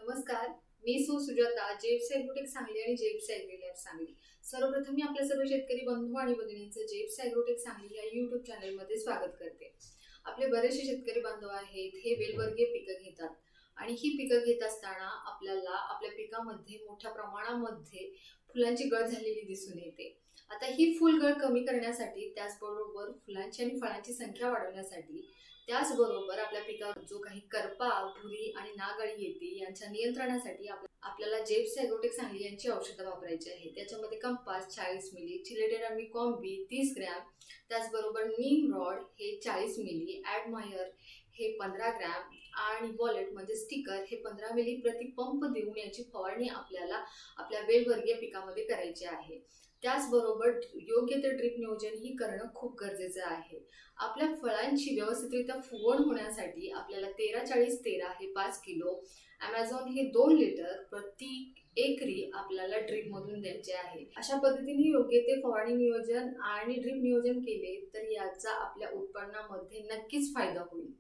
नमस्कार, मी सुजाता, जेप्स ॲग्रोटेक सांगली आणि जेप्स agree lab Sangli. सर्वप्रथम मी आपल्या सर्व शेतकरी बंधू आणि भगिनींचं जेप्स ॲग्रोटेक सांगली या यूट्यूब चॅनलमध्ये स्वागत करते. आपले बरेचसे शेतकरी बांधव आहेत, हे वेलवर्गीय पिकं घेतात आणि ही पिकं घेत असताना आपल्याला आपल्या पिकामध्ये मोठ्या प्रमाणामध्ये फुलांची गळ झालेली दिसून येते. आता ही फुलगळ कमी करण्यासाठी, त्याचबरोबर फुलांची आणि फळांची संख्या वाढवण्यासाठी, त्याचबरोबर आपल्या पिकावर जो काही करपा, भुरी आणि नाग अळी येते यांच्या नियंत्रणासाठी आपल्याला जेप्स ॲग्रोटेक सांगली यांची औषधं वापरायची आहे. त्याच्यामध्ये कंपास 40 मिली, चिलेटेरामिकॉम बी 30 ग्रॅम, त्याचबरोबर नीमरॉड हे 40 मिली, ॲडमायर हे 15 ग्रॅम आणि वॉलेट म्हणजे स्टिकर हे 15 मिली प्रति पंप देऊन याची फवारणी आपल्याला आपल्या वेलवर्गीय पिकामध्ये करायची आहे. त्याचबरोबर योग्य ते ड्रिप नियोजन ही करणं खूप गरजेचं आहे. आपल्या फळांची व्यवस्थितरित्या फुगवण होण्यासाठी आपल्याला 13-40-13 हे 5 किलो, ॲमेझॉन हे 2 लिटर प्रति एकरी आपल्याला ड्रिपमधून द्यायचे आहे. अशा पद्धतीने योग्य ते फवारणी नियोजन आणि ड्रिप नियोजन केले तर याचा आपल्या उत्पन्नामध्ये नक्कीच फायदा होईल.